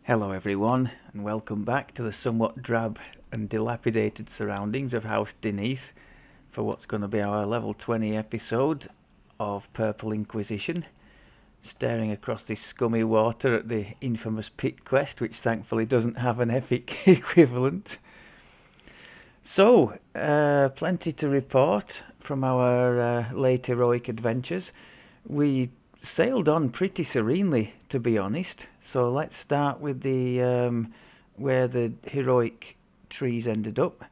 Hello everyone, and welcome back to the somewhat drab and dilapidated surroundings of House Beneath for what's going to be our level 20 episode of Purple Inquisition, staring across this scummy water at the infamous pit quest, which thankfully doesn't have an epic equivalent. So, plenty to report from our late heroic adventures. We sailed on pretty serenely, to be honest. So let's start with the where the heroic trees ended up.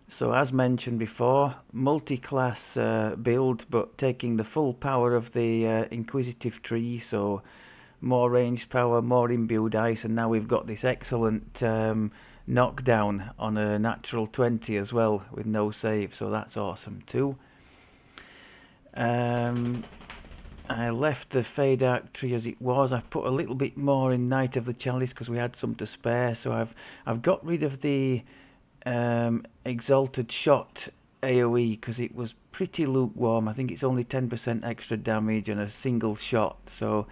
So as mentioned before, multi-class build, but taking the full power of the Inquisitive tree. So more ranged power, more imbued ice, and now we've got this excellent knockdown on a natural 20 as well with no save. So that's awesome too. I left the Fade Arc tree as it was. I've put a little bit more in Knight of the Chalice because we had some to spare. So I've got rid of the Exalted Shot AoE because it was pretty lukewarm. I think it's only 10% extra damage and a single shot. So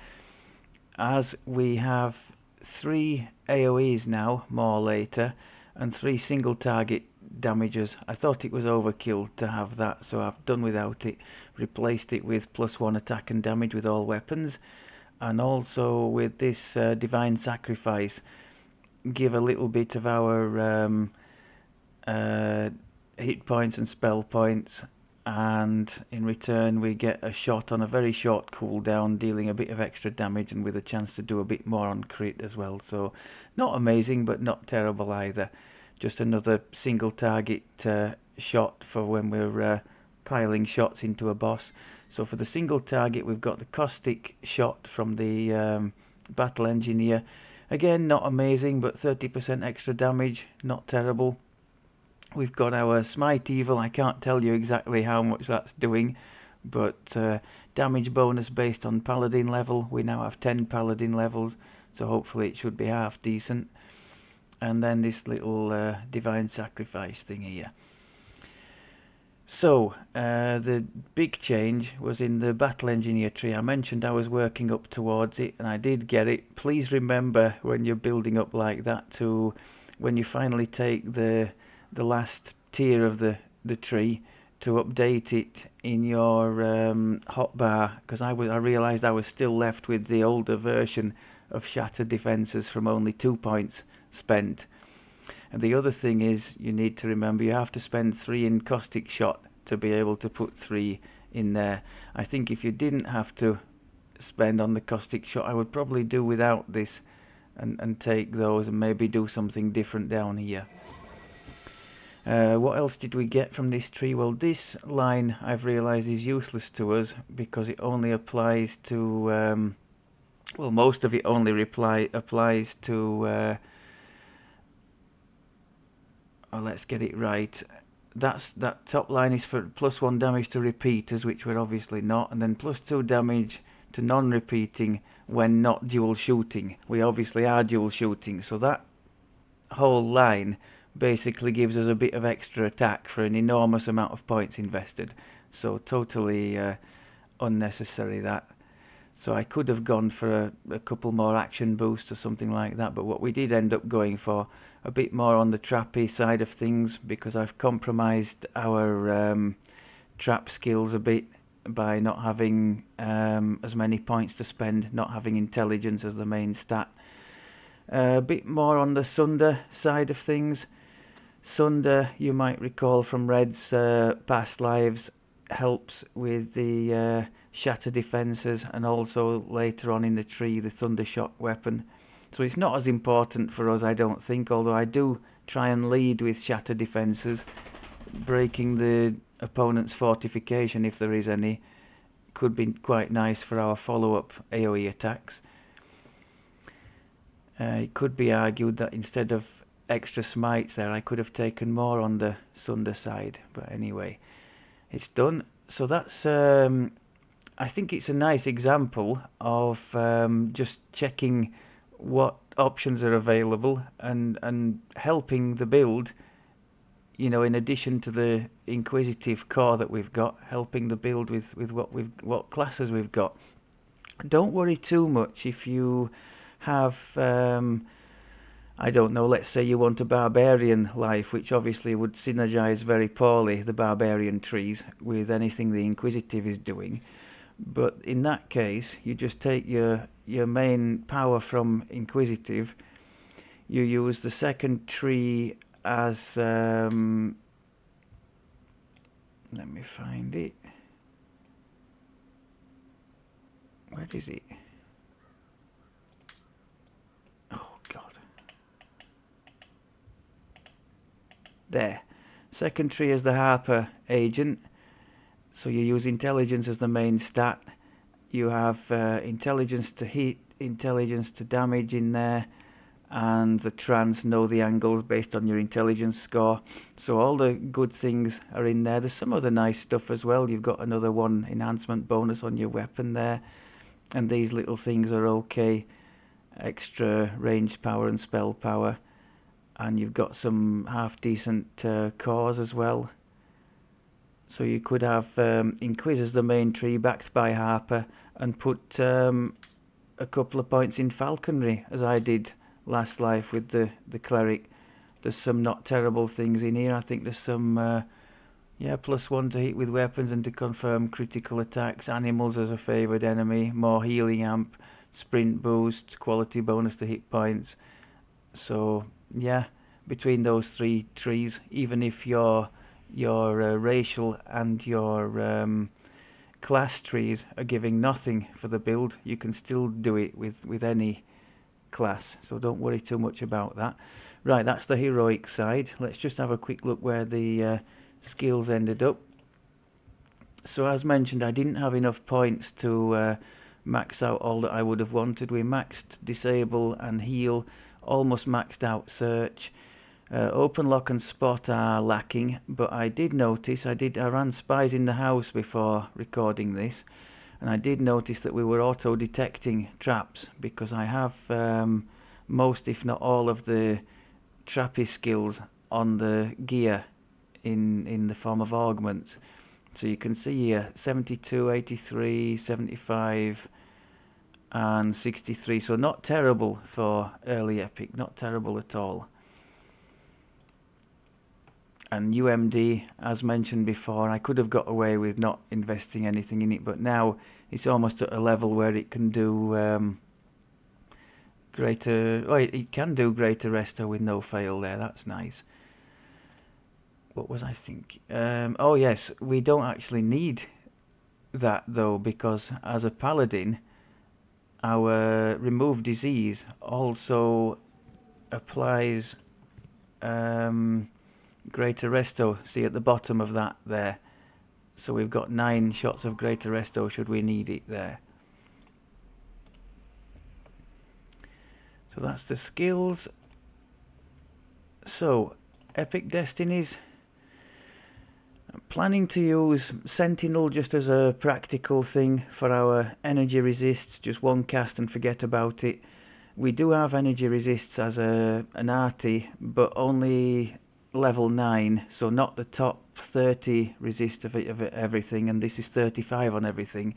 as we have 3 AoEs now, more later, and 3 single target damages, I thought it was overkill to have that, so I've done without it. Replaced it with +1 attack and damage with all weapons, and also with this Divine Sacrifice, give a little bit of our hit points and spell points, and in return we get a shot on a very short cooldown, dealing a bit of extra damage and with a chance to do a bit more on crit as well. So not amazing, but not terrible either. Just another single target shot for when we're piling shots into a boss. So for the single target, we've got the caustic shot from the battle engineer. Again, not amazing, but 30% extra damage, not terrible. We've got our Smite Evil. I can't tell you exactly how much that's doing, but damage bonus based on Paladin level. We now have 10 Paladin levels, so hopefully it should be half decent. And then this little Divine Sacrifice thing here. So, the big change was in the Battle Engineer tree. I mentioned I was working up towards it, and I did get it. Please remember when you're building up like that to, when you finally take the last tier of the tree, to update it in your hotbar, because I realised I was still left with the older version of Shattered Defences from only 2 points spent. And the other thing is, you need to remember you have to spend 3 in Caustic Shot to be able to put 3 in there. I think if you didn't have to spend on the Caustic Shot, I would probably do without this and take those and maybe do something different down here. What else did we get from this tree? Well, this line I've realised is useless to us because it only applies to well, most of it only applies to oh, let's get it right. That top line is for +1 damage to repeaters, which we're obviously not, and then +2 damage to non-repeating when not dual shooting. We obviously are dual shooting, so that whole line basically gives us a bit of extra attack for an enormous amount of points invested. So totally unnecessary that. So I could have gone for a couple more action boosts or something like that, but what we did end up going for a bit more on the trappy side of things, because I've compromised our trap skills a bit by not having as many points to spend, not having intelligence as the main stat. A bit more on the Sunder side of things. Sunder, you might recall from Red's past lives, helps with the Shatter Defences, and also later on in the tree the Thundershock weapon. So it's not as important for us, I don't think, although I do try and lead with Shatter Defences. Breaking the opponent's fortification, if there is any, could be quite nice for our follow-up AoE attacks. It could be argued that instead of extra smites there, I could have taken more on the Sunder side, but anyway, it's done. So that's I think it's a nice example of just checking what options are available and helping the build, you know, in addition to the Inquisitive core that we've got, helping the build with what classes we've got. Don't worry too much if you have, I don't know, let's say you want a barbarian life, which obviously would synergize very poorly, the barbarian trees, with anything the Inquisitive is doing. But in that case, you just take your main power from Inquisitive, you use the second tree as, let me find it. Where is it? Oh God. There. Second tree as the Harper agent. So you use intelligence as the main stat. You have intelligence to hit, intelligence to damage in there, and the trans know the angles based on your intelligence score. So all the good things are in there. There's some other nice stuff as well. You've got another one enhancement bonus on your weapon there, and these little things are okay. Extra range power and spell power, and you've got some half decent cores as well. So you could have Inquis as the main tree backed by Harper, and put a couple of points in falconry, as I did last life with the cleric. There's some not terrible things in here. I think there's some +1 to hit with weapons and to confirm critical attacks, animals as a favoured enemy, more healing amp, sprint boost, quality bonus to hit points. So yeah, between those three trees, even if your racial and your class trees are giving nothing for the build, you can still do it with any class, so don't worry too much about that. Right, that's the heroic side. Let's just have a quick look where the skills ended up. So as mentioned, I didn't have enough points to max out all that I would have wanted. We maxed disable and heal, almost maxed out search. Open lock and spot are lacking, but I did notice, I ran spies in the house before recording this, and I did notice that we were auto detecting traps, because I have most if not all of the trappy skills on the gear in the form of augments. So you can see here 72, 83, 75 and 63, so not terrible for early epic, not terrible at all. And UMD, as mentioned before, I could have got away with not investing anything in it, but now it's almost at a level where it can do it can do greater resto with no fail there. That's nice. What was I thinking? Oh yes, we don't actually need that though, because as a paladin, our remove disease also applies greater resto, see at the bottom of that there. So we've got 9 shots of greater resto should we need it there. So that's the skills. So epic destinies, I'm planning to use Sentinel just as a practical thing for our energy resist, just one cast and forget about it. We do have energy resists as an arty, but only level 9, so not the top 30 resist of everything, and this is 35 on everything.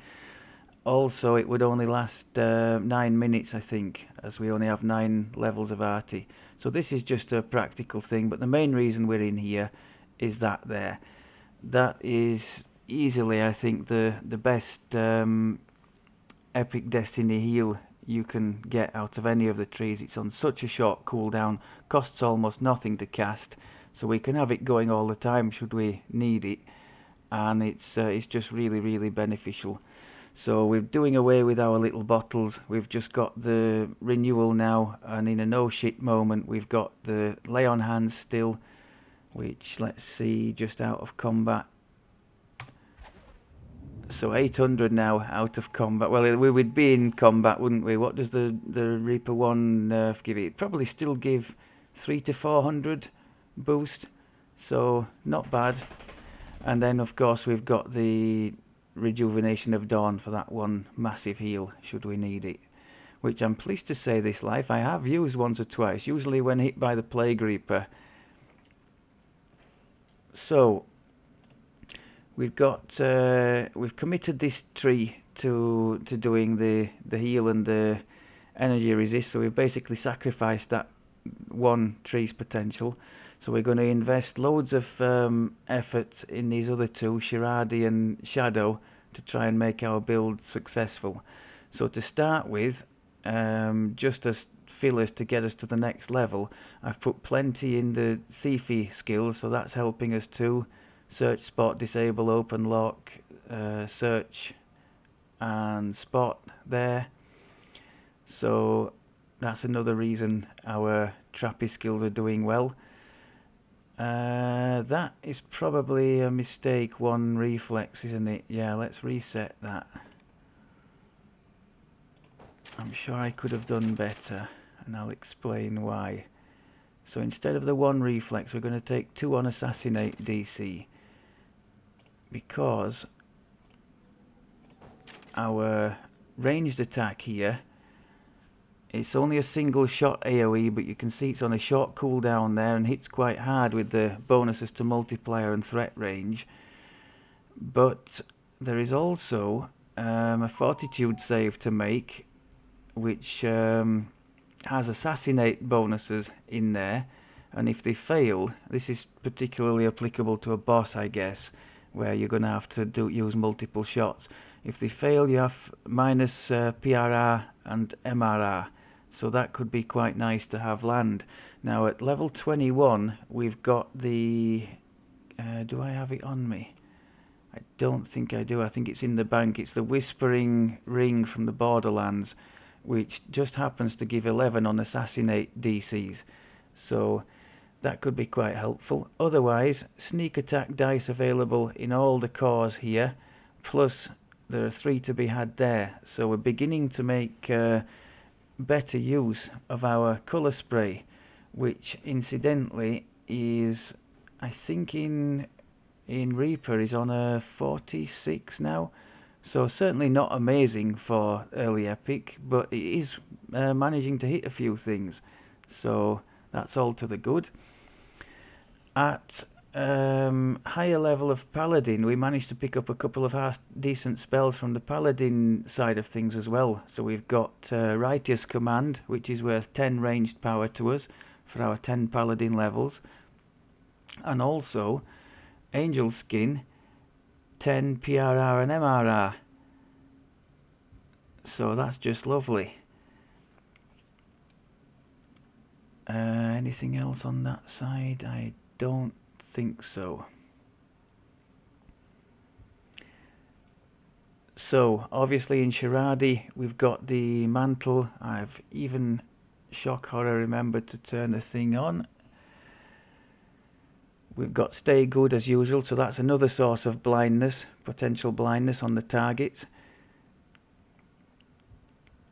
Also, it would only last 9 minutes, I think, as we only have 9 levels of arty. So this is just a practical thing, but the main reason we're in here is that there. That is easily, I think, the best epic destiny heal you can get out of any of the trees. It's on such a short cooldown, costs almost nothing to cast, so we can have it going all the time should we need it, and it's just really beneficial. So we're doing away with our little bottles. We've just got the renewal now, and in a no shit moment we've got the lay on hands still, which, let's see, just out of combat. So 800 now out of combat. Well, we would be in combat, wouldn't we? What does the Reaper 1 nerf give it? Probably still give 300 to 400 boost, so not bad. And then of course we've got the rejuvenation of dawn for that one massive heal should we need it, which I'm pleased to say this life I have used once or twice, usually when hit by the Plague Reaper. So we've got we've committed this tree to doing the heal and the energy resist, so we've basically sacrificed that one tree's potential. So we're going to invest loads of effort in these other two, Shiradi and Shadow, to try and make our build successful. So to start with, just as fillers to get us to the next level, I've put plenty in the thiefy skills, so that's helping us too. Search, spot, disable, open, lock, search and spot there. So that's another reason our trappy skills are doing well. That is probably a mistake, one reflex, isn't it? Yeah, let's reset that. I'm sure I could have done better, and I'll explain why. So instead of the one reflex, we're going to take 2 on assassinate DC, because our ranged attack here, it's only a single shot AoE, but you can see it's on a short cooldown there and hits quite hard with the bonuses to multiplier and threat range. But there is also a fortitude save to make, which has assassinate bonuses in there, and if they fail, this is particularly applicable to a boss, I guess, where you're going to have to use multiple shots. If they fail, you have minus PRR and MRR, so that could be quite nice to have land. Now at level 21 we've got the do I have it on me? I don't think I do. I think it's in the bank. It's the Whispering Ring from the Borderlands, which just happens to give 11 on assassinate DCs, so that could be quite helpful. Otherwise, sneak attack dice available in all the cores here, plus there are 3 to be had there, so we're beginning to make better use of our colour spray, which incidentally is, I think in Reaper is on a 46 now, so certainly not amazing for early epic, but it is managing to hit a few things, so that's all to the good. At higher level of Paladin, we managed to pick up a couple of decent spells from the Paladin side of things as well. So we've got Righteous Command, which is worth 10 ranged power to us for our 10 Paladin levels, and also Angel Skin, 10 PRR and MRR. So that's just lovely. Anything else on that side? I don't think so. So obviously in Shiradi we've got the mantle. I've even shock horror remembered to turn the thing on. We've got stay good as usual, so that's another source of blindness, potential blindness on the targets.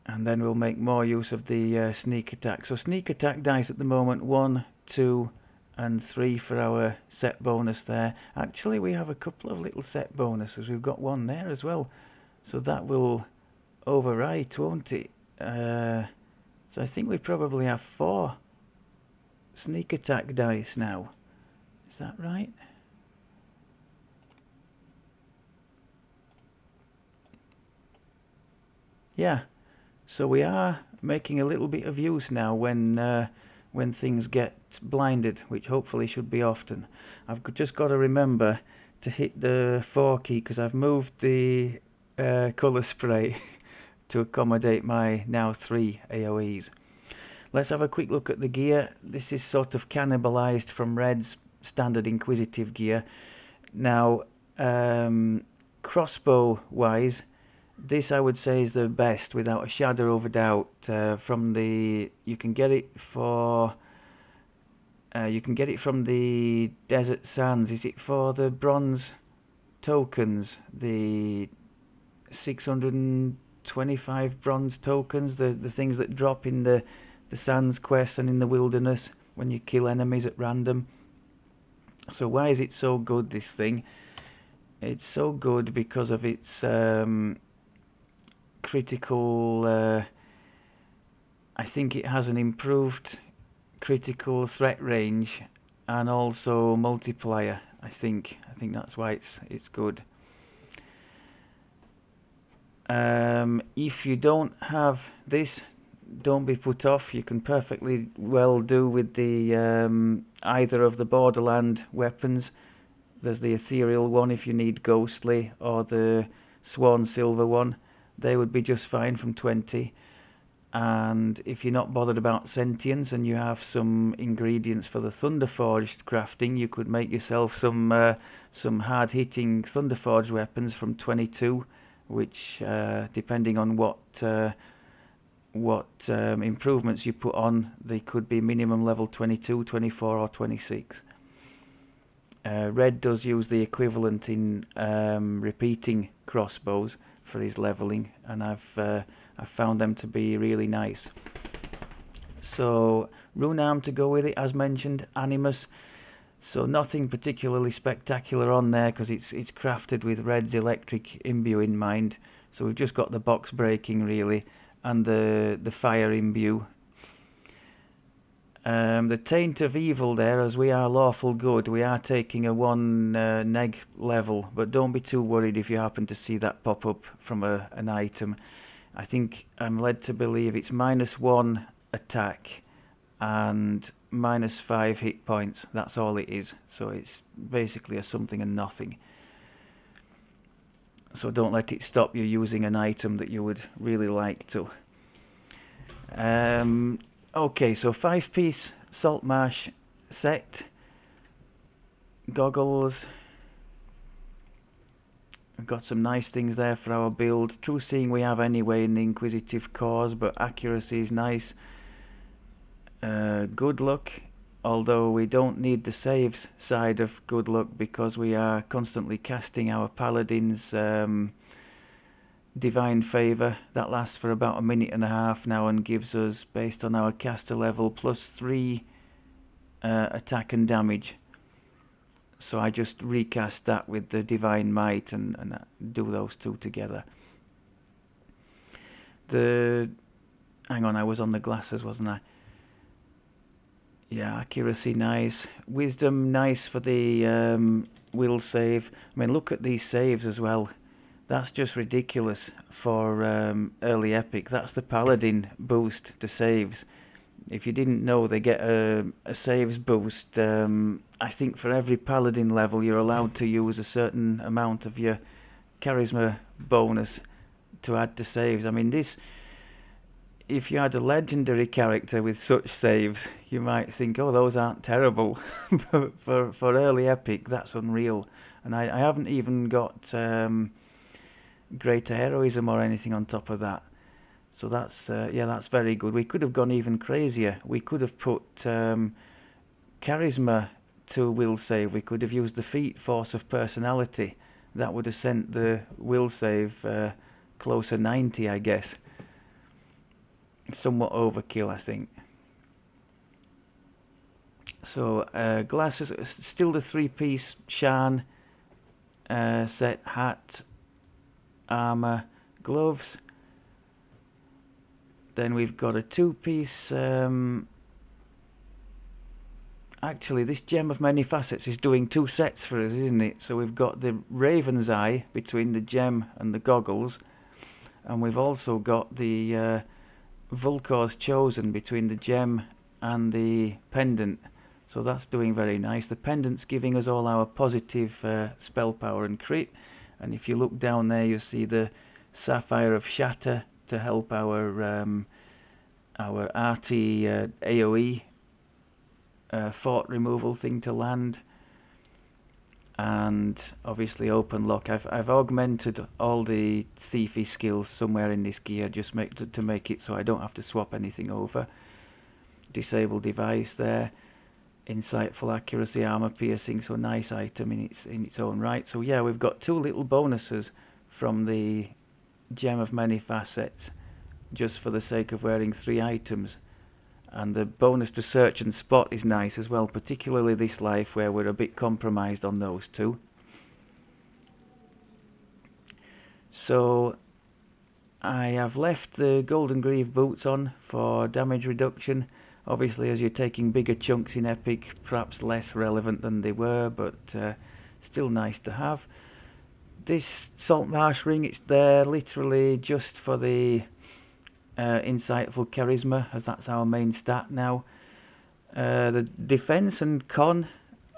And then we'll make more use of the sneak attack. So sneak attack dice at the moment 1, 2 and 3 for our set bonus there. Actually we have a couple of little set bonuses. We've got one there as well, so that will overwrite, won't it? So I think we probably have 4 sneak attack dice now. Is that right? Yeah, so we are making a little bit of use now when things get blinded, which hopefully should be often. I've just got to remember to hit the 4 key because I've moved the colour spray to accommodate my now 3 AoEs. Let's have a quick look at the gear. This is sort of cannibalized from Red's standard Inquisitive gear. Now, crossbow wise, this I would say is the best without a shadow of a doubt. From the you can get it from the Desert Sands. Is it for the bronze tokens? The 625 bronze tokens, the things that drop in the Sands quest and in the wilderness when you kill enemies at random. So why is it so good, this thing? It's so good because of its critical, I think it has an improved critical threat range and also multiplier. I think that's why it's good. If you don't have this, don't be put off. You can perfectly well do with the either of the Borderland weapons. There's the ethereal one if you need ghostly, or the swan silver one. They would be just fine from 20. And if you're not bothered about sentience and you have some ingredients for the Thunderforged crafting, you could make yourself some hard-hitting Thunderforged weapons from 22, which depending on what improvements you put on, they could be minimum level 22, 24 or 26. Red does use the equivalent in repeating crossbows for his leveling, and I've found them to be really nice. So rune arm to go with it, as mentioned, Animus. So nothing particularly spectacular on there because it's crafted with Red's electric imbue in mind. So we've just got the box breaking really, and the fire imbue. The taint of evil there, as we are lawful good, we are taking a 1 neg level, but don't be too worried if you happen to see that pop up from an item. I think I'm led to believe it's -1 attack and -5 hit points. That's all it is. So it's basically a something and nothing. So don't let it stop you using an item that you would really like to. Okay, so 5-piece Saltmarsh set. Goggles. We've got some nice things there for our build. True seeing we have anyway in the Inquisitive cause, but accuracy is nice. Good luck, although we don't need the saves side of good luck because we are constantly casting our paladin's divine favour. That lasts for about 1.5 minutes now and gives us, based on our caster level, +3 attack and damage. So I just recast that with the divine might and do those two together. Hang on, I was on the glasses, wasn't I? Yeah, accuracy nice. Wisdom nice for the will save. I mean, look at these saves as well. That's just ridiculous for early epic. That's the paladin boost to saves. If you didn't know, they get a saves boost. I think for every paladin level you're allowed to use a certain amount of your charisma bonus to add to saves. I mean, this, if you had a legendary character with such saves, you might think, oh, those aren't terrible. But for early epic, that's unreal. And I haven't even got greater heroism or anything on top of that. So that's that's very good. We could have gone even crazier. We could have put charisma to will save. We could have used the feat force of personality. That would have sent the will save closer 90, I guess. Somewhat overkill, I think. So glasses, still the 3-piece Shan set, hat, armor, gloves. Then we've got a 2-piece. Actually, this Gem of Many Facets is doing 2 sets for us, isn't it? So we've got the Raven's Eye between the gem and the goggles, and we've also got the Vulkor's Chosen between the gem and the pendant. So that's doing very nice. The pendant's giving us all our positive spell power and crit, and if you look down there, you see the Sapphire of Shatter to help our RT AoE fort removal thing to land, and obviously open lock. I've augmented all the thiefy skills somewhere in this gear just to make it so I don't have to swap anything over. Disable device there, insightful, accuracy, armor piercing, so nice item in its own right. So yeah, we've got 2 little bonuses from the Gem of Many Facets just for the sake of wearing 3 items. And the bonus to search and spot is nice as well, particularly this life where we're a bit compromised on those 2. So I have left the Golden Greave boots on for damage reduction. Obviously, as you're taking bigger chunks in epic, perhaps less relevant than they were, but still nice to have. This Saltmarsh ring, it's there literally just for the insightful charisma, as that's our main stat now. The defense and con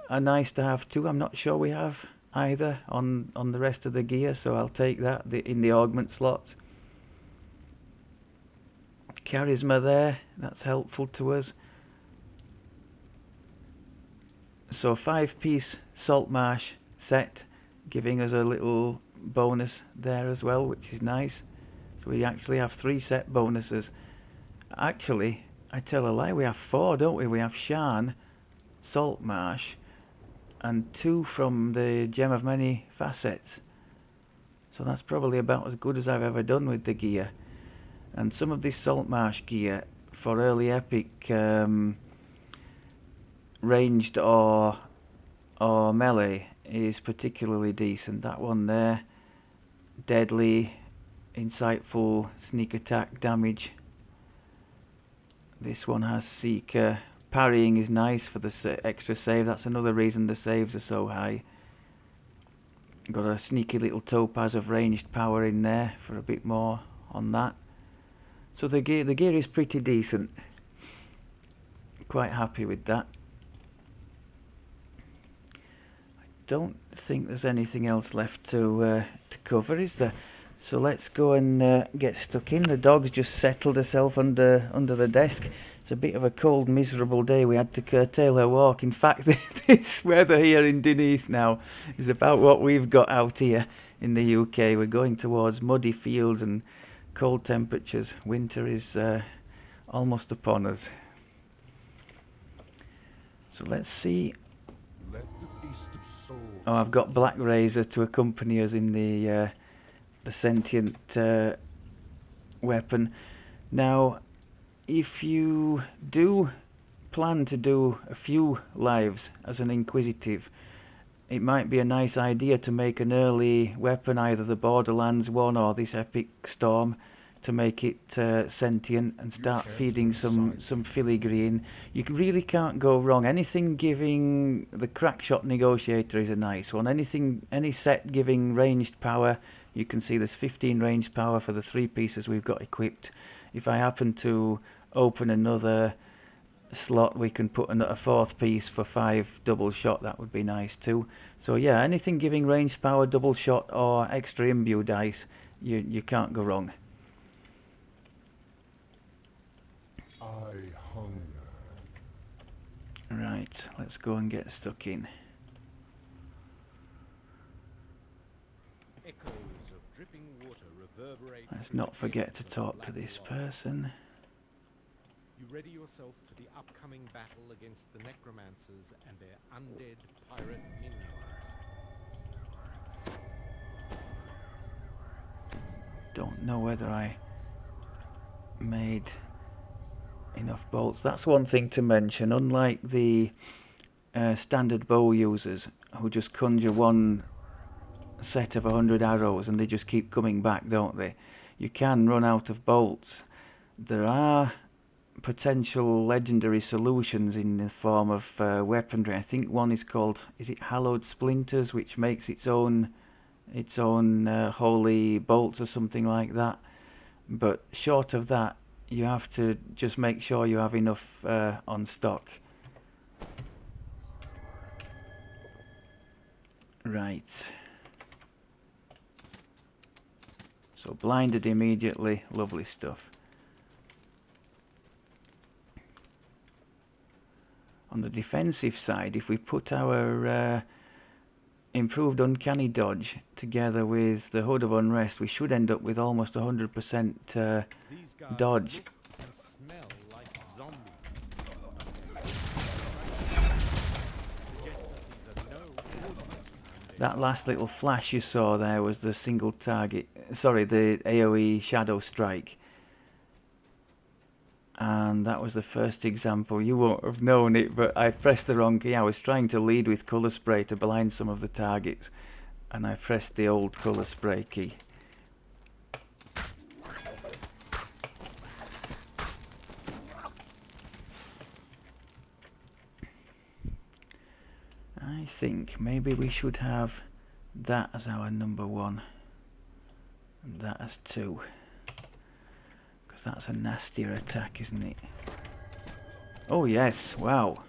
are nice to have too. I'm not sure we have either on the rest of the gear, so I'll take that in the augment slot. Charisma there, that's helpful to us. So 5-piece Saltmarsh set, giving us a little bonus there as well, which is nice. So we actually have 3 set bonuses. Actually, I tell a lie, we have 4, don't we? We have Shan, Saltmarsh, and 2 from the Gem of Many Facets. So that's probably about as good as I've ever done with the gear. And some of this Saltmarsh gear for early epic ranged or melee is particularly decent. That one there, deadly, insightful, sneak attack damage. This one has seeker. Parrying is nice for the extra save. That's another reason the saves are so high. Got a sneaky little topaz of ranged power in there for a bit more on that. So the gear is pretty decent. Quite happy with that. Don't think there's anything else left to cover, is there? So let's go and get stuck in. The dog's just settled herself under the desk. It's a bit of a cold, miserable day. We had to curtail her walk. In fact, this weather here in Duneath now is about what we've got out here in the UK. We're going towards muddy fields and cold temperatures. Winter is almost upon us. So let's see. Oh, I've got Black Razor to accompany us in the sentient weapon. Now, if you do plan to do a few lives as an Inquisitive, it might be a nice idea to make an early weapon, either the Borderlands one or this Epic Storm, to make it sentient and start feeding some filigree in. You really can't go wrong. Anything giving the Crackshot Negotiator is a nice one. Any set giving ranged power. You can see there's 15 ranged power for the 3 pieces we've got equipped. If I happen to open another slot, we can put a 4th piece for 5 double shot. That would be nice too. So yeah, anything giving ranged power, double shot or extra imbue dice, you can't go wrong. Right, let's go and get stuck in. Let's not forget to talk to this person. You ready yourself for the upcoming battle against the necromancers and their undead pirate minions. Don't know whether I made enough bolts. That's one thing to mention. Unlike the standard bow users who just conjure one set of 100 arrows and they just keep coming back, don't they? You can run out of bolts. There are potential legendary solutions in the form of weaponry. I think one is called, is it Hallowed Splinters, which makes its own holy bolts or something like that. But short of that, you have to just make sure you have enough on stock. Right. So blinded immediately, lovely stuff. On the defensive side, if we put our improved uncanny dodge together with the Hood of Unrest, we should end up with almost 100% dodge. And smell like zombies. That last little flash you saw there was the single target, sorry, the AoE Shadow Strike. And that was the first example. You won't have known it, but I pressed the wrong key. I was trying to lead with colour spray to blind some of the targets, and I pressed the old colour spray key. I think maybe we should have that as our number 1 and that as 2. That's a nastier attack, isn't it? Oh yes, wow.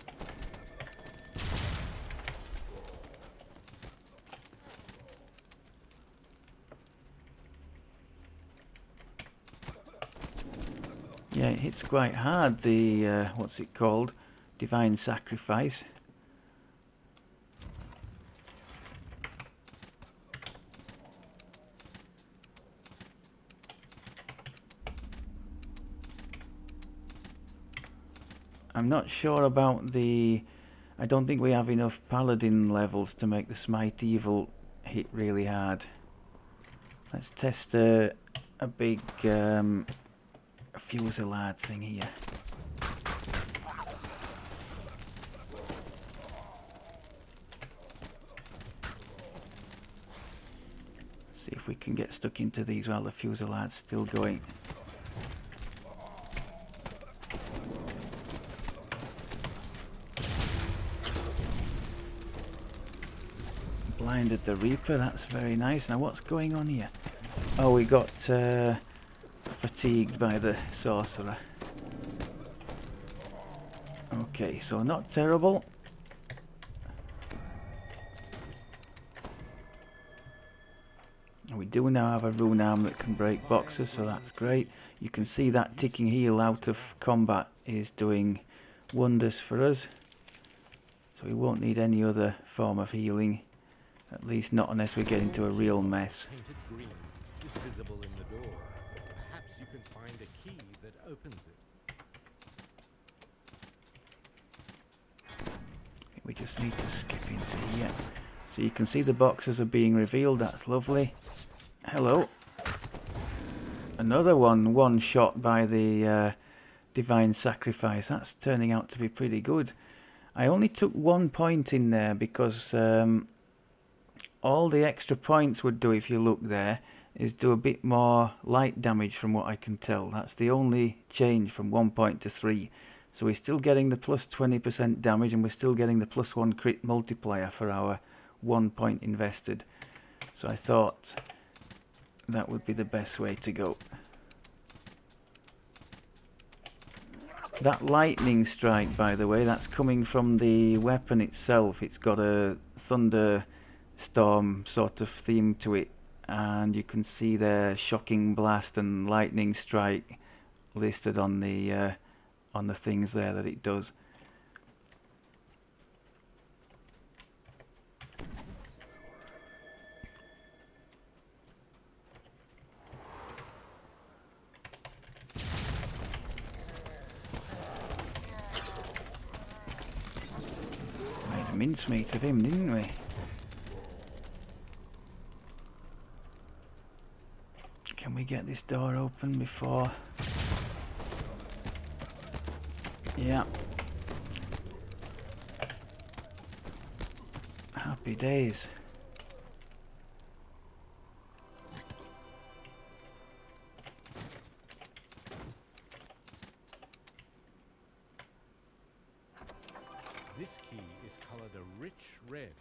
Yeah, it hits quite hard, the, what's it called? Divine Sacrifice. I'm not sure about the... I don't think we have enough Paladin levels to make the Smite Evil hit really hard. Let's test a big Fusillade thing here. See if we can get stuck into these while the Fusillade's still going. Blinded the Reaper, that's very nice. Now what's going on here? Oh, we got fatigued by the Sorcerer. Okay, so not terrible. We do now have a rune arm that can break boxes, so that's great. You can see that ticking heal out of combat is doing wonders for us. So we won't need any other form of healing. At least not unless we get into a real mess. Painted green is visible in the door. Perhaps you can find a key that opens it. We just need to skip into here. So you can see the boxes are being revealed, that's lovely. Hello. Another one shot by the Divine Sacrifice. That's turning out to be pretty good. I only took 1 point in there because all the extra points would do, if you look there, is do a bit more light damage from what I can tell. That's the only change from 1 point to 3. So we're still getting the plus 20% damage and we're still getting the +1 crit multiplier for our 1 point invested. So I thought that would be the best way to go. That lightning strike, by the way, that's coming from the weapon itself. It's got a thunderstorm sort of theme to it, and you can see there shocking blast and lightning strike listed on the things there that it does. Mincemeat of him, didn't we? Can we get this door open before? Yeah. Happy days. This key is colored a rich red.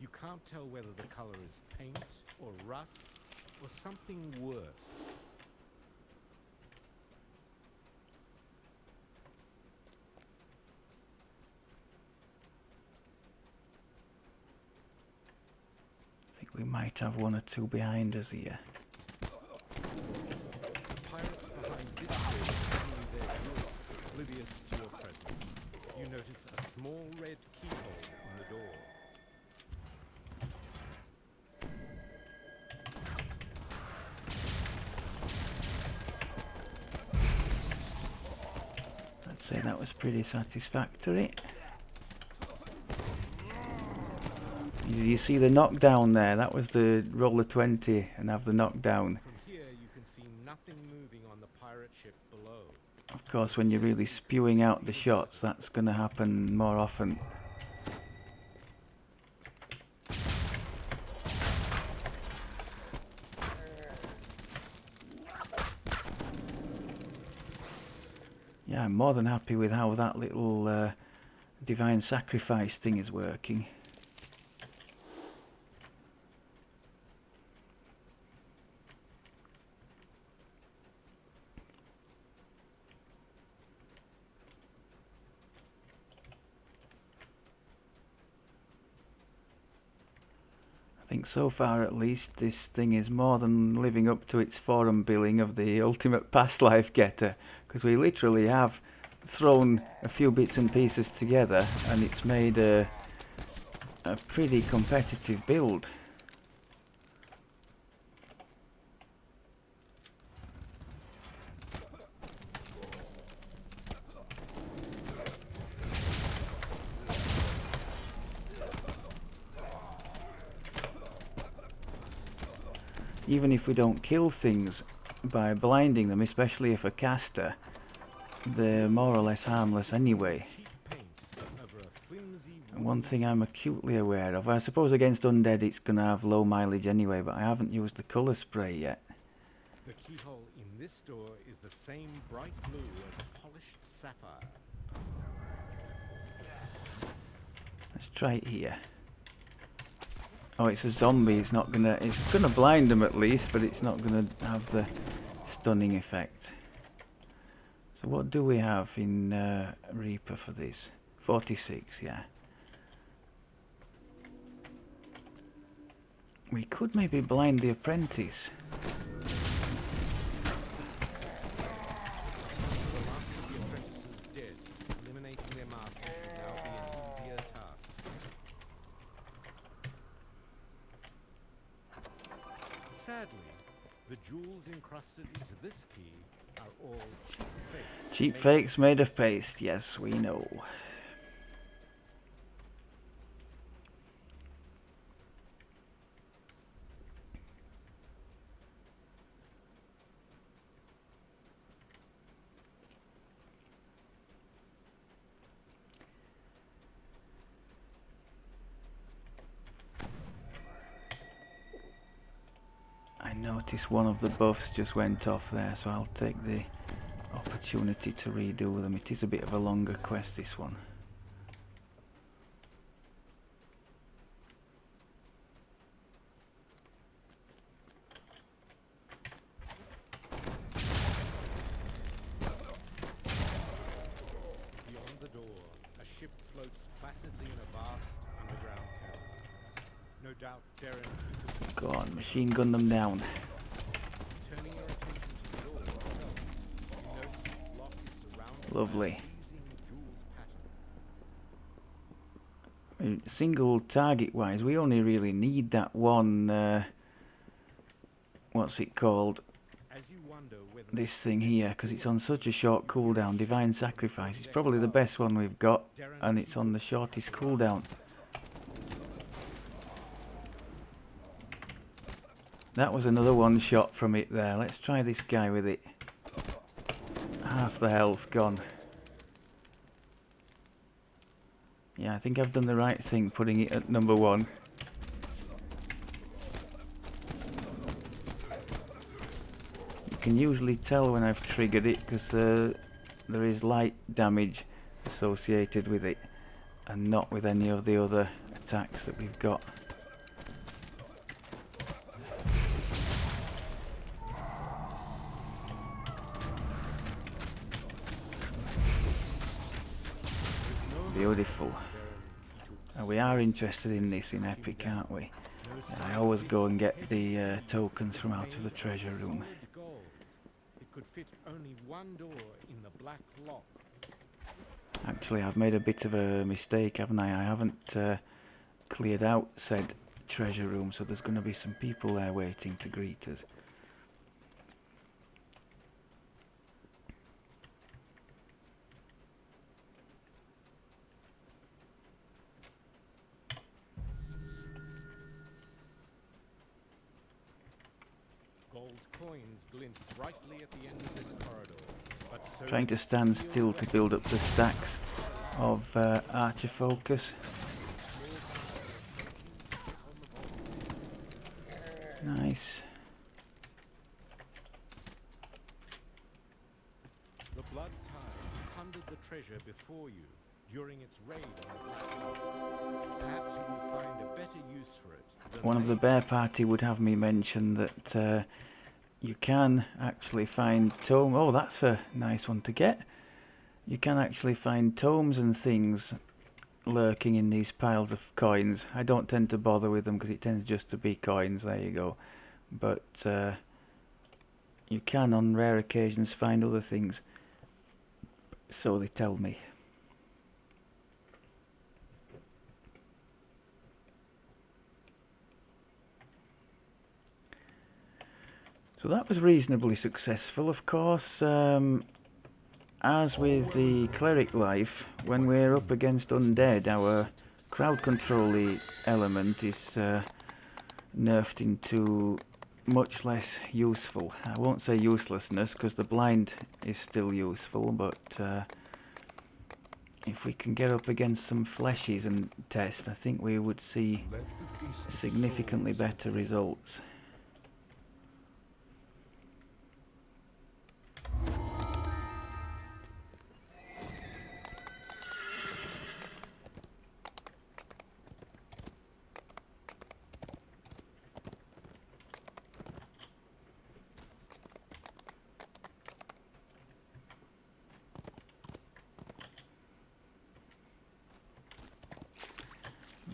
You can't tell whether the color is paint or rust or something worse. I think we might have one or two behind us here. The pirates behind this door continue their view, oblivious to your presence. You notice a small red keyhole in the door. I'd say that was pretty satisfactory. Did you see the knockdown there? That was the roll of 20 and have the knockdown. From here you can see nothing moving on the pirate ship below. Of course, when you're really spewing out the shots, that's going to happen more often. Yeah, I'm more than happy with how that little Divine Sacrifice thing is working. think so far at least this thing is more than living up to its forum billing of the ultimate past life getter, because we literally have thrown a few bits and pieces together and it's made a pretty competitive build. Even if we don't kill things by blinding them, especially if a caster, they're more or less harmless anyway. And one thing I'm acutely aware of, I suppose against undead it's going to have low mileage anyway, but I haven't used the colour spray yet. The keyhole in this door is the same bright blue as a polished sapphire. Let's try it here. Oh, it's a zombie. It's gonna blind them at least, but it's not gonna have the stunning effect. So what do we have in Reaper for this? 46, yeah. We could maybe blind the apprentice. Sadly, the jewels encrusted into this key are all cheap fakes. Cheap fakes made of paste, yes, we know. I noticed one of the buffs just went off there, so I'll take the opportunity to redo them. It is a bit of a longer quest, this one. Beyond the door, a ship floats placidly in a vast underground cavern. No doubt Darren took Go on, machine gun them down. turning your attention to the door itself. You notice its lock is surrounded Lovely. by a pleasing jeweled pattern. Single target wise, we only really need that one, what's it called, As you wonder whether this thing here, because it's on such a short cooldown. Divine Sacrifice, it's probably the best one we've got, and it's on the shortest cooldown. That was another one shot from it there. Let's try this guy with it. Half the health gone. Yeah, I think I've done the right thing putting it at number 1. You can usually tell when I've triggered it because there is light damage associated with it and not with any of the other attacks that we've got. Beautiful. We are interested in this in Epic, aren't we? I always go and get the tokens from out of the treasure room. It could fit only one door in the black lock. Actually, I've made a bit of a mistake, haven't I? I haven't cleared out said treasure room, so there's going to be some people there waiting to greet us. Gold coins glint brightly at the end of this corridor, but so Trying to stand still to build up the stacks of Archer Focus. Nice. The blood tide plundered the treasure before you during its raid on the black lock. Perhaps you will find a better use for it than One of the bear party would have me mention that you can actually find tomes. Oh, that's a nice one to get. You can actually find tomes and things lurking in these piles of coins. I don't tend to bother with them because it tends just to be coins. There you go. But you can on rare occasions find other things, so they tell me. So that was reasonably successful, of course. As with the cleric life, when we're up against undead, our crowd control element is nerfed into much less useful. I won't say uselessness, because the blind is still useful, but if we can get up against some fleshies and test, I think we would see significantly better results.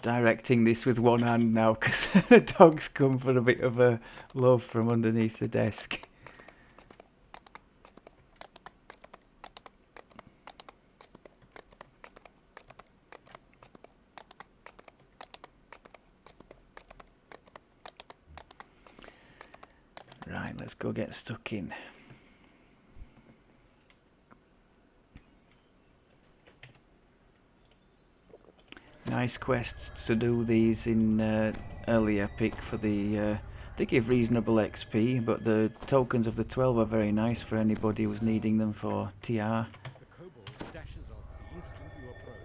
Directing this with one hand now because the dog's come for a bit of a love from underneath the desk. Right, let's go get stuck in. Nice quests to do these in early Epic for the... they give reasonable XP, but the tokens of the 12 are very nice for anybody who's needing them for TR. The kobold dashes off the instant you approach.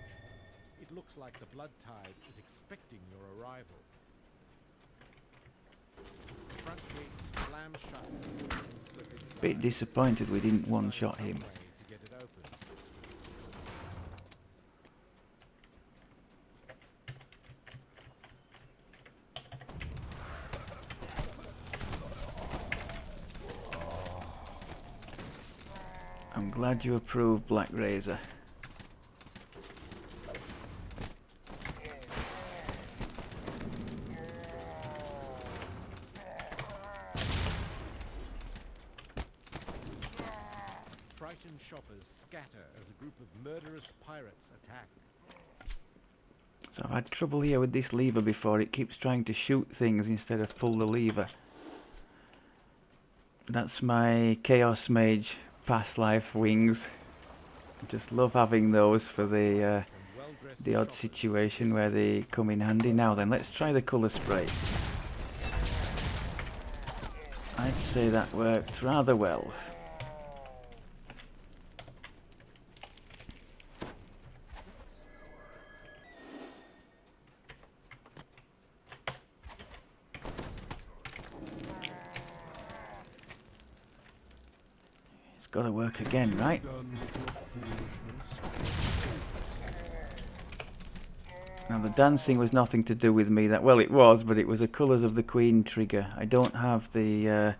It looks like the blood tide is expecting your arrival. The front gate slams shut and you can slip inside. Bit disappointed we didn't one-shot him. Some way to get it open. I'm glad you approve, Black Razor. Frightened shoppers scatter as a group of murderous pirates attack. So I've had trouble here with this lever before. It keeps trying to shoot things instead of pull the lever. That's my Chaos Mage past life wings. I just love having those for the odd situation where they come in handy. Now then, let's try the colour spray. I'd say that worked rather well. Got to work again, right? Now the dancing was nothing to do with me. Well, it was, but it was the colours of the Queen trigger. I don't have the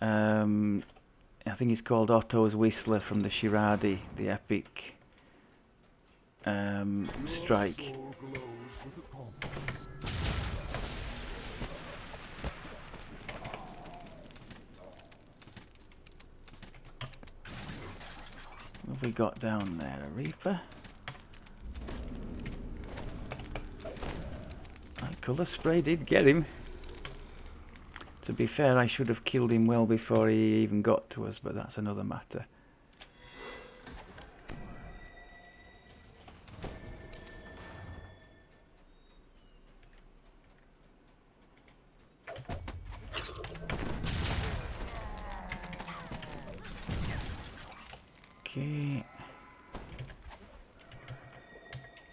I think it's called Otto's Whistler from the Shiradi, the epic strike. What have we got down there? A Reaper? That colour spray did get him. To be fair, I should have killed him well before he even got to us, but that's another matter. Okay.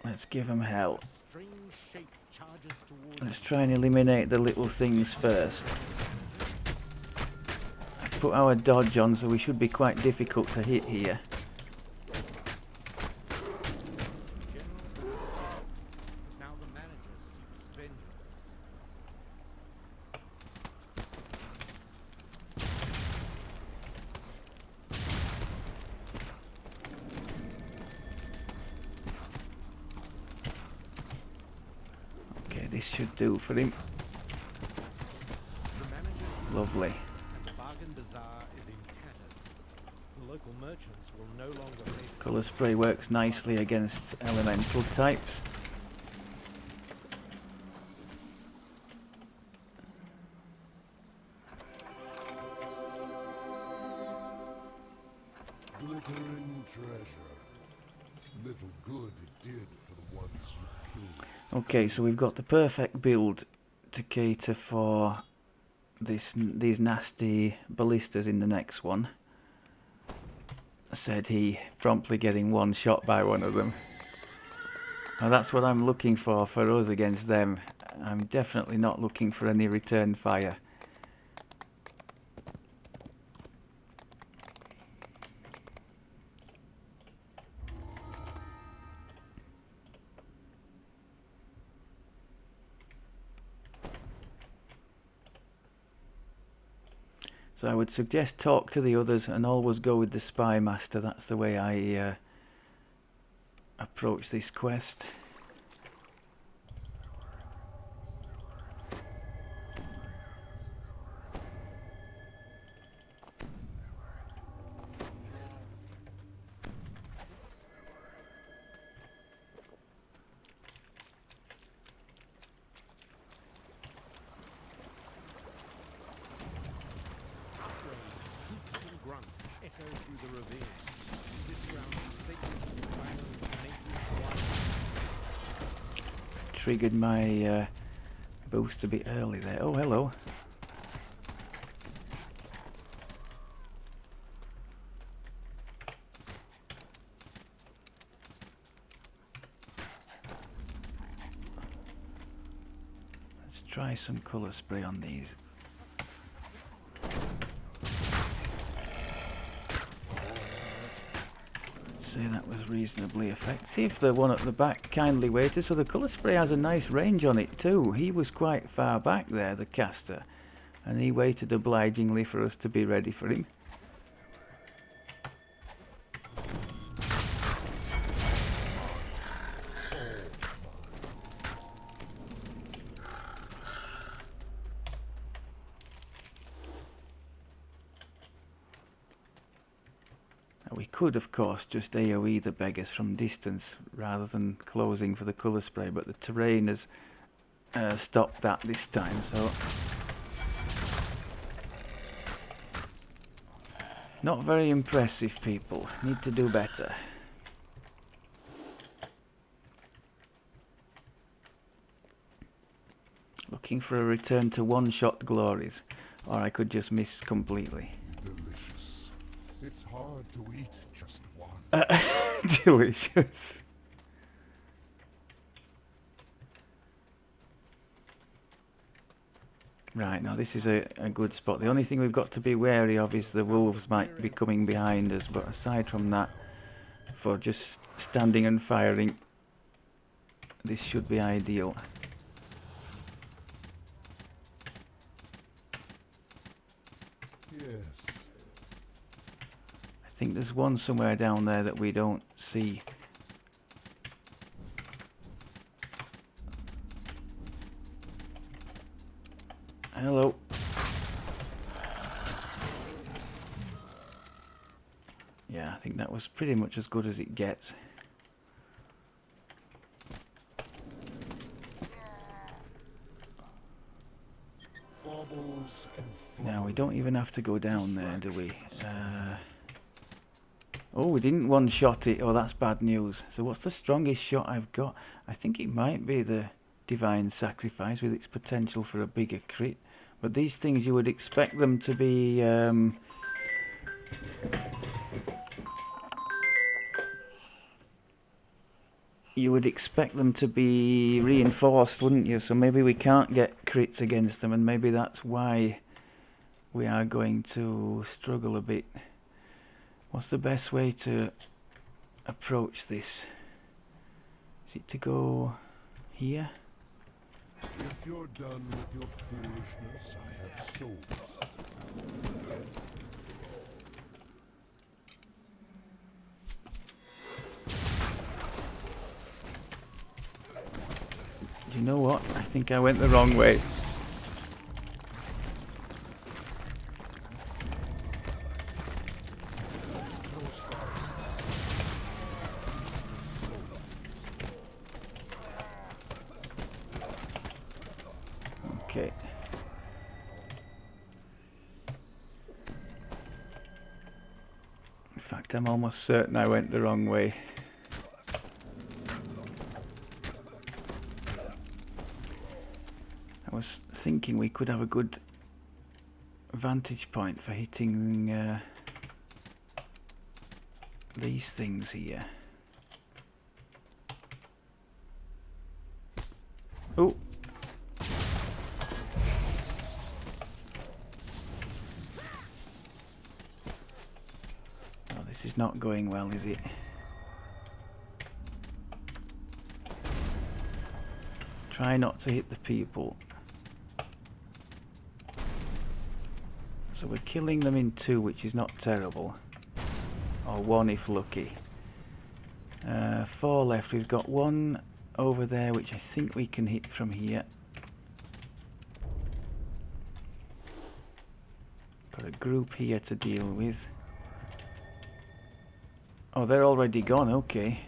Let's give him hell. Let's try and eliminate the little things first. I put our dodge on, so we should be quite difficult to hit here. Now the manager seeks vengeance. this should do for him. The manager Lovely. and the bargain bazaar is in tatters. The local merchants will no longer face Colour spray works nicely against elemental types. Glittering treasure. Little good it did for the ones you killed. Okay, so we've got the perfect build to cater for these nasty ballistas in the next one. Said he, promptly getting one shot by one of them. Now that's what I'm looking for us against them. I'm definitely not looking for any return fire. So I would suggest talk to the others and always go with the spy master. That's the way I approach this quest. hoots and grunts echo through the ravine. This ground is sacred to the island's native wildlife. Triggered my boost a bit early there. Oh, hello. Let's try some colour spray on these. Say that was reasonably effective. The one at the back kindly waited, so the colour spray has a nice range on it too. He was quite far back there, the caster, and he waited obligingly for us to be ready for him. We could, of course, just AoE the beggars from distance rather than closing for the colour spray, but the terrain has stopped that this time, so... Not very impressive, people. Need to do better. Looking for a return to one-shot glories, or I could just miss completely. Delicious. It's hard to eat just one. Delicious. Right, now this is a good spot. The only thing we've got to be wary of is the wolves might be coming behind us, but aside from that, for just standing and firing, this should be ideal. Yes. I think there's one somewhere down there that we don't see. Hello. Yeah, I think that was pretty much as good as it gets. Baubles and Now we don't even have to go down there, do we? Oh, we didn't one-shot it. Oh, that's bad news. So what's the strongest shot I've got? I think it might be the Divine Sacrifice with its potential for a bigger crit. But these things, you would expect them to be... you would expect them to be reinforced, wouldn't you? So maybe we can't get crits against them, and maybe that's why we are going to struggle a bit. What's the best way to approach this? Is it to go here? If you're done with your foolishness, I have souls. Do you know what? I think I went the wrong way. Okay. In fact, I'm almost certain I went the wrong way. I was thinking we could have a good vantage point for hitting these things here. Oh! Oh, this is not going well, is it? Try not to hit the people. So we're killing them in 2, which is not terrible. Or 1 if lucky. 4 left. We've got 1 over there, which I think we can hit from here. Got a group here to deal with. Oh, they're already gone, okay.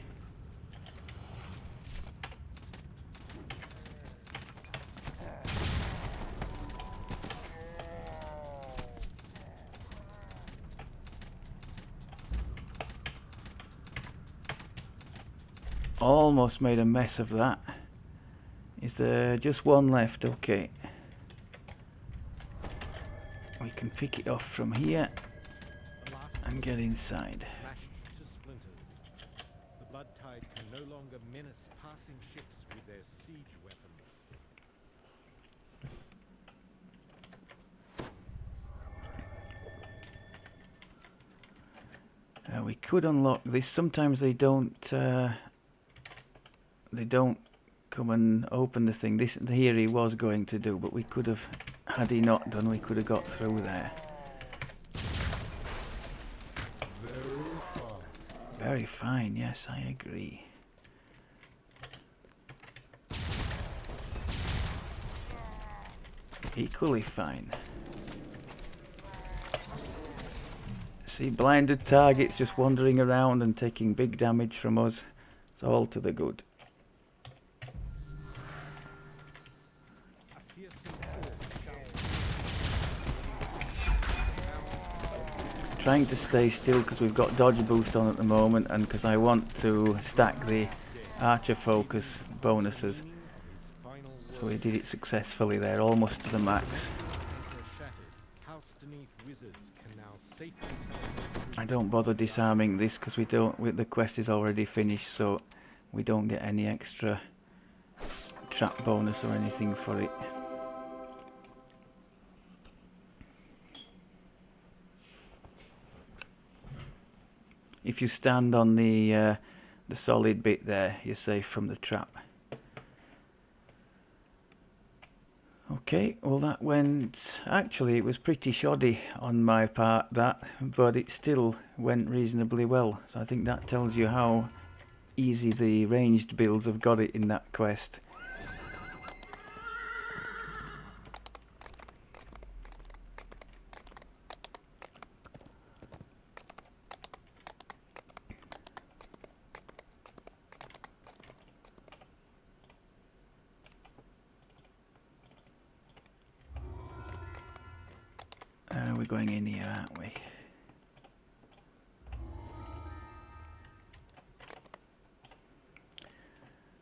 Almost made a mess of that. Is there just 1 left? Okay. We can pick it off from here and get inside. Smashed to splinters. The blood tide can no longer menace passing ships with their siege weapons. We could unlock this. Sometimes they don't come and open the thing. This here he was going to do, but we could have, had he not done, we could have got through there. Very fine. Very fine, yes, I agree. Equally fine. See, blinded targets just wandering around and taking big damage from us. It's all to the good. A fearsome orc Trying to stay still because we've got dodge boost on at the moment, and because I want to stack the archer focus bonuses. his final So we did it successfully there, almost to the max. shattered. House beneath wizards can now safely take I don't bother disarming this because the quest is already finished, so we don't get any extra trap bonus or anything for it. If you stand on the solid bit there, you're safe from the trap. Okay, well that went, actually it was pretty shoddy on my part, that, but it still went reasonably well. So I think that tells you how easy the ranged builds have got it in that quest. We're going in here, aren't we?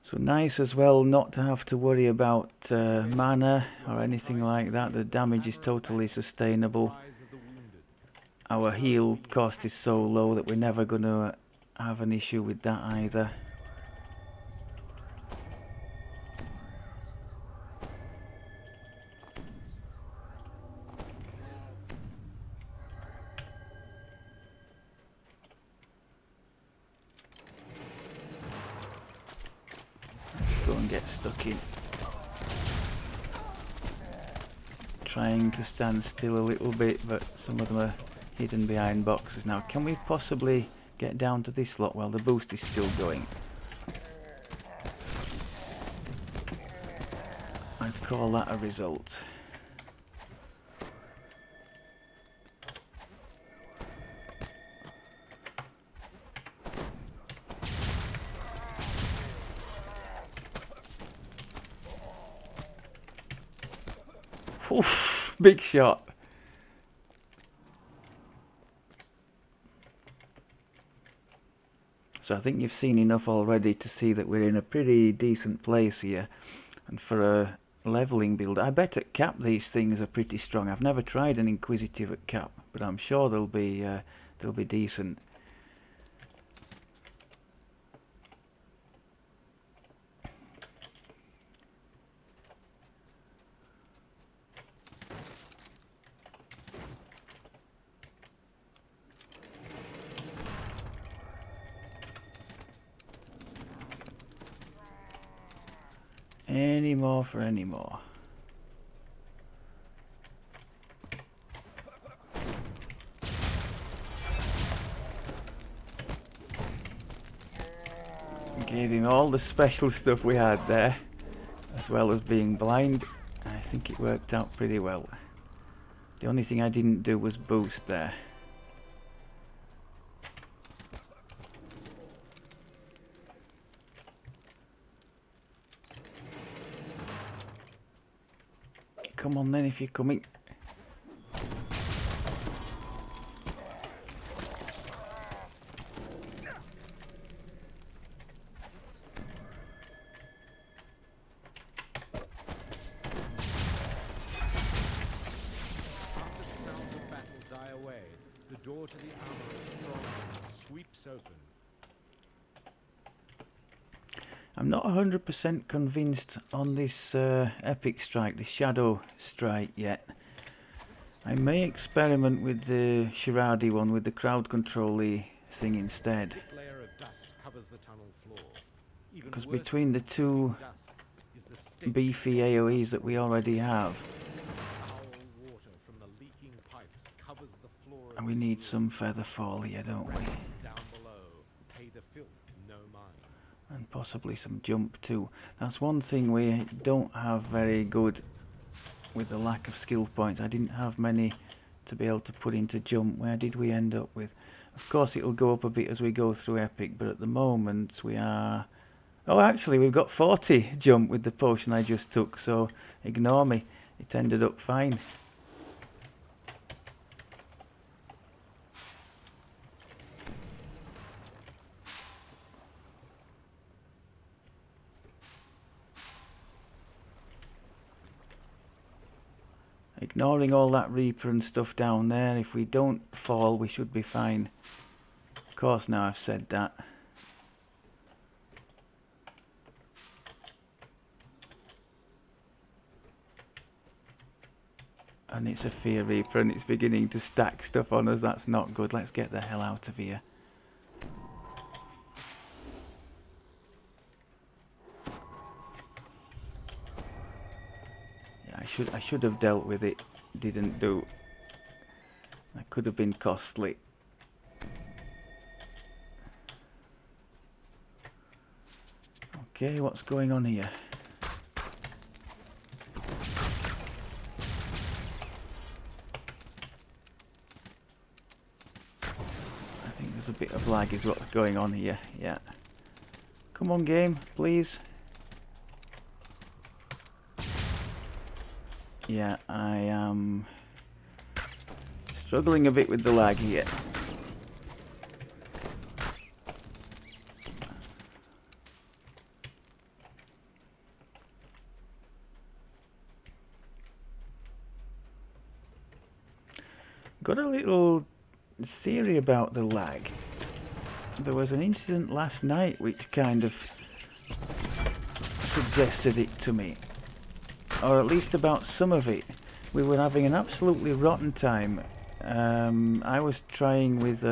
So nice as well not to have to worry about mana or anything like that. The damage is totally sustainable. rise of the wounded. Our heal cost is so low that we're never going to have an issue with that either. Go and get stuck in. Trying to stand still a little bit, but some of them are hidden behind boxes now. Can we possibly get down to this lot while the boost is still going? I'd call that a result. Oof, big shot. So I think you've seen enough already to see that we're in a pretty decent place here. And for a leveling build, I bet at cap these things are pretty strong. I've never tried an Inquisitive at cap, but I'm sure they'll be decent. Any more for any more. Gave him all the special stuff we had there, as well as being blind. I think it worked out pretty well. The only thing I didn't do was boost there. Come on then if you're coming. After the sounds of battle die away, the door to the armory strong sweeps open. I'm not 100% convinced on this epic strike, the shadow strike yet. I may experiment with the Shiradi one with the crowd control thing instead. Thick layer of dust covers the tunnel floor. Even Because worse between the than two dust is the stench beefy AoEs that we already have, foul water from the leaking pipes covers the floor of and we this need room. some feather fall here, don't we? Rats down below pay the filth no mind. And possibly some jump too. That's one thing we don't have very good with the lack of skill points. I didn't have many to be able to put into jump. Where did we end up with? Of course it'll go up a bit as we go through epic, but at the moment we are... Oh, actually we've got 40 jump with the potion I just took, so ignore me. It ended up fine. Ignoring all that Reaper and stuff down there, if we don't fall we should be fine. Of course now I've said that. And it's a Fear Reaper and it's beginning to stack stuff on us, that's not good. Let's get the hell out of here. I should have dealt with it, didn't do. That could have been costly. Okay, what's going on here? I think there's a bit of lag is what's going on here, yeah. Come on game, please. Yeah, I am struggling a bit with the lag here. Got a little theory about the lag. There was an incident last night which kind of suggested it to me. Or at least about some of it. We were having an absolutely rotten time. I was trying with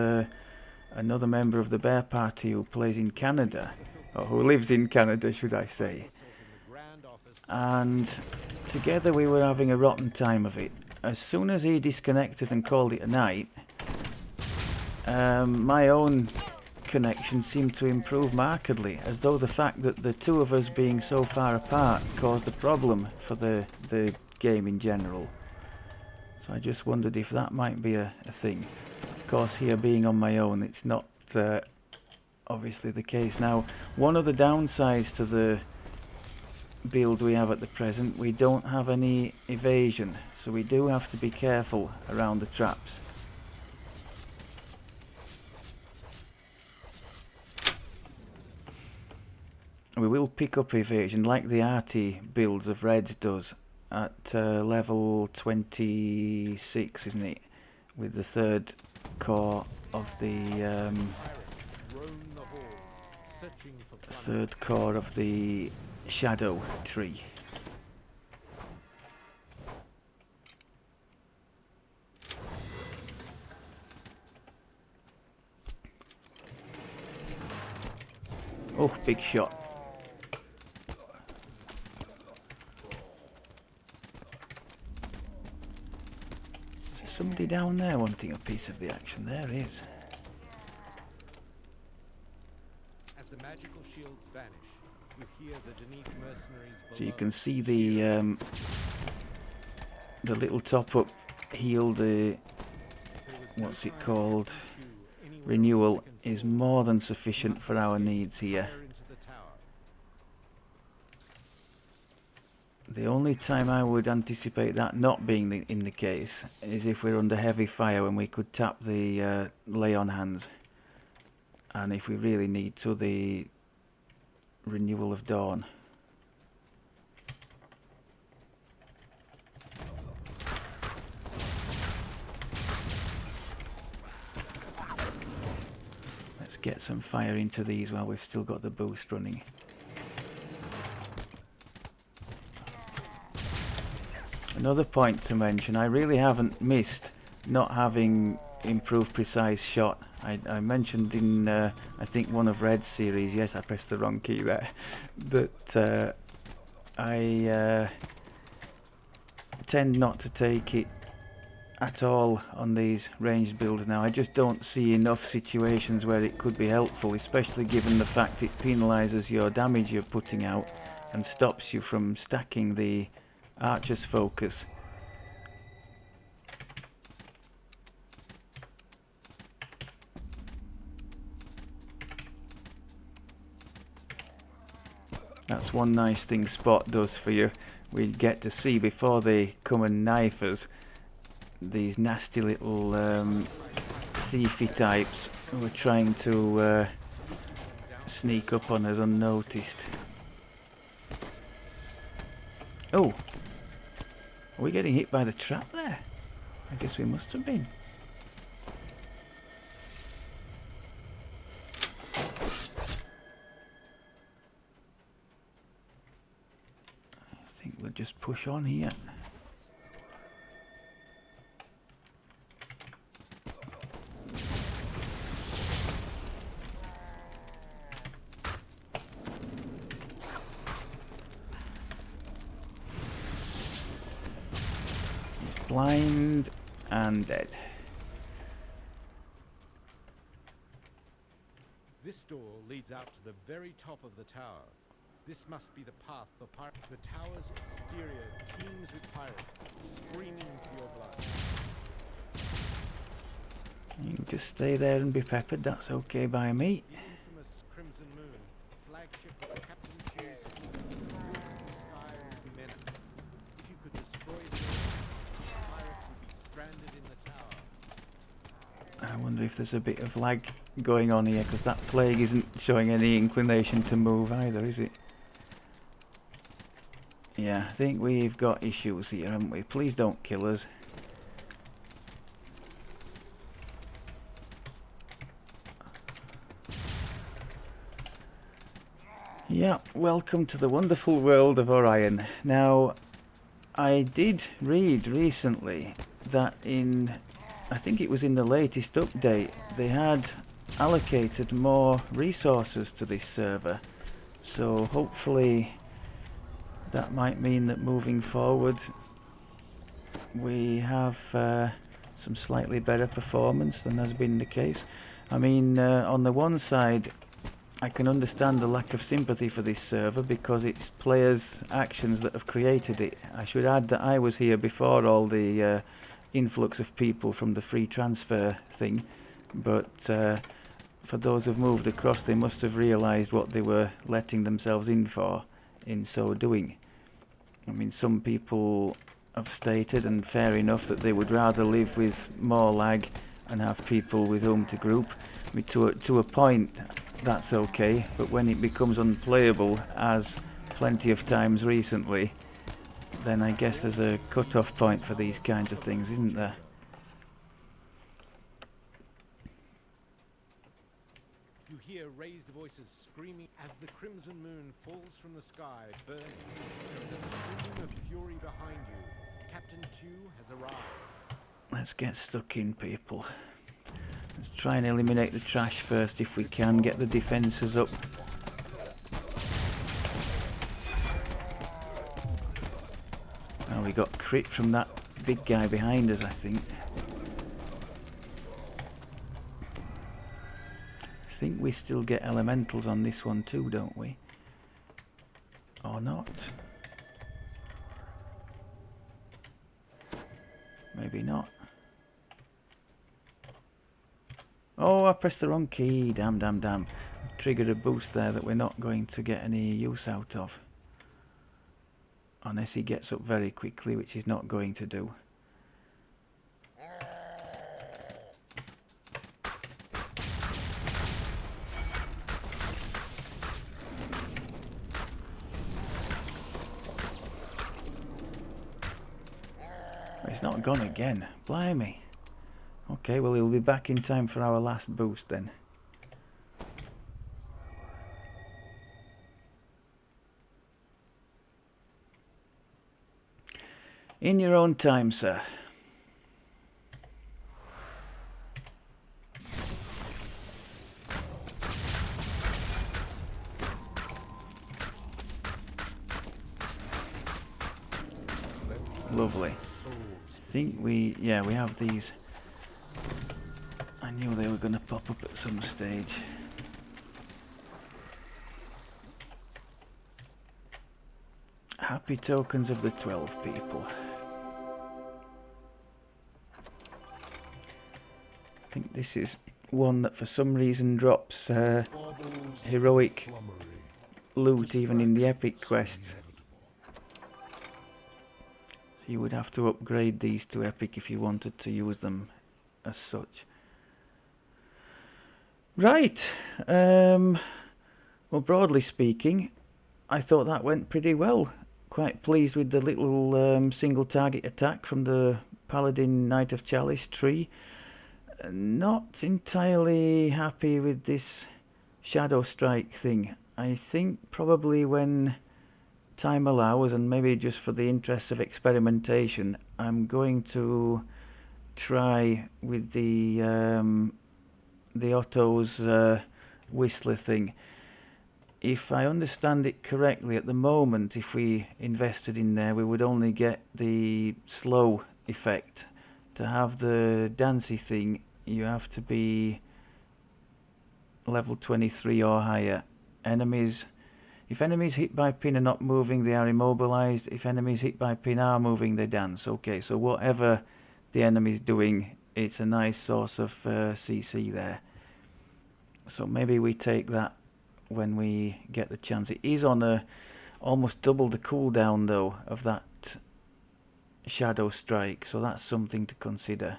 another member of the Bear Party who plays in Canada, or who lives in Canada should I say, and together we were having a rotten time of it. As soon as he disconnected and called it a night, my own connection seemed to improve markedly, as though the fact that the two of us being so far apart caused a problem for the game in general. So I just wondered if that might be a thing. Of course, here being on my own, it's not obviously the case. Now, one of the downsides to the build we have at the present, we don't have any evasion, so we do have to be careful around the traps. We will pick up evasion like the RT builds of Reds does at level 26, isn't it? With the third core of the shadow tree. Oh, big shot. Somebody down there wanting a piece of the action. There is. As the magical shields vanish, you hear the Danube mercenaries below. So you can see the little top up heal, the what's it called, renewal, is more than sufficient for our needs here. The only time I would anticipate that not being in the case is if we're under heavy fire, when we could tap the lay on hands, and if we really need to, the renewal of dawn. Let's get some fire into these while we've still got the boost running. Another point to mention, I really haven't missed not having improved precise shot. I mentioned in I think one of Red's series, yes, I pressed the wrong key there, that I tend not to take it at all on these ranged builds now. I just don't see enough situations where it could be helpful, especially given the fact it penalises your damage you're putting out and stops you from stacking the Archer's focus. That's one nice thing Spot does for you. We get to see before they come and knife us these nasty little thiefy types who are trying to sneak up on us unnoticed. Oh! Are we getting hit by the trap there? I guess we must have been. I think we'll just push on here. Blind and dead. This door leads out to the very top of the tower. This must be the path the tower's exterior teems with pirates, screaming for your blood. You can just stay there and be peppered, that's okay by me. The infamous Crimson Moon, flagship of the Captain Choose, fills the sky with menace. If you could destroy them, pirates would be stranded in the tower. I wonder if there's a bit of lag going on here, because that plague isn't showing any inclination to move either, is it? Yeah, I think we've got issues here, haven't we? Please don't kill us. Yeah, welcome to the wonderful world of Orion. Now, I did read recently that I think it was in the latest update, they had allocated more resources to this server. So hopefully that might mean that moving forward we have some slightly better performance than has been the case. I mean, on the one side, I can understand the lack of sympathy for this server because it's players' actions that have created it. I should add that I was here before all the influx of people from the free transfer thing, but for those who've moved across, they must have realised what they were letting themselves in for in so doing. I mean, some people have stated, and fair enough, that they would rather live with more lag and have people with whom to group. I mean, to a point, that's okay, but when it becomes unplayable, as plenty of times recently, then I guess there's a cut-off point for these kinds of things, isn't there? You hear raised voices screaming as the crimson moon falls from the sky, burning. There is a scream of fury behind you. Captain 2 has arrived. Let's get stuck in, people. Let's try and eliminate the trash first if we can, get the defences up. Oh, we got crit from that big guy behind us, I think. I think we still get elementals on this one too, don't we? Or not? Maybe not. Oh, I pressed the wrong key. Damn, damn, damn. Triggered a boost there that we're not going to get any use out of. Unless he gets up very quickly, which he's not going to do. It's not gone again. Blimey. Okay, well, he'll be back in time for our last boost then. In your own time, sir. Lovely. I think we have these. I knew they were going to pop up at some stage. Happy tokens of the 12 people. I think this is one that for some reason drops heroic loot even in the epic quests. You would have to upgrade these to epic if you wanted to use them as such. Right. Well, broadly speaking, I thought that went pretty well. Quite pleased with the little single target attack from the Paladin Knight of Chalice tree. Not entirely happy with this Shadow Strike thing. I think probably when time allows, and maybe just for the interest of experimentation, I'm going to try with the Otto's Whistler thing. If I understand it correctly, at the moment, if we invested in there, we would only get the slow effect. To have the Dancy thing, you have to be level 23 or higher. If enemies hit by pin are not moving, they are immobilized. If enemies hit by pin are moving, they dance. Okay, so whatever the enemy's doing, it's a nice source of CC there. So maybe we take that when we get the chance. It is on almost double the cooldown though of that Shadow Strike, so that's something to consider.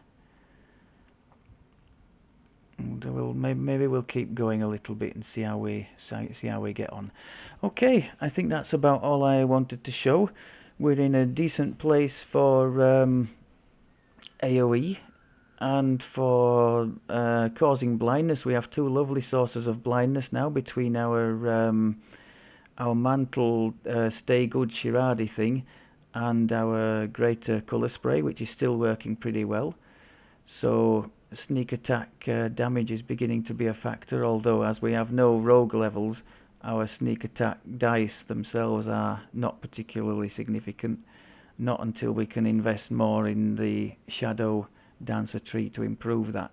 And maybe we'll keep going a little bit and see how we get on. Okay, I think that's about all I wanted to show. We're in a decent place for AoE and for causing blindness. We have two lovely sources of blindness now between our mantle stay good Shiradi thing and our greater colour spray, which is still working pretty well. So sneak attack damage is beginning to be a factor, although as we have no rogue levels, our sneak attack dice themselves are not particularly significant. Not until we can invest more in the Shadow Dancer tree to improve that.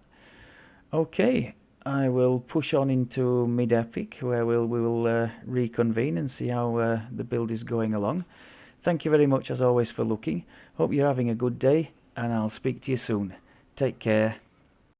Okay, I will push on into mid-epic, where we will reconvene and see how the build is going along. Thank you very much as always for looking. Hope you're having a good day, and I'll speak to you soon. Take care.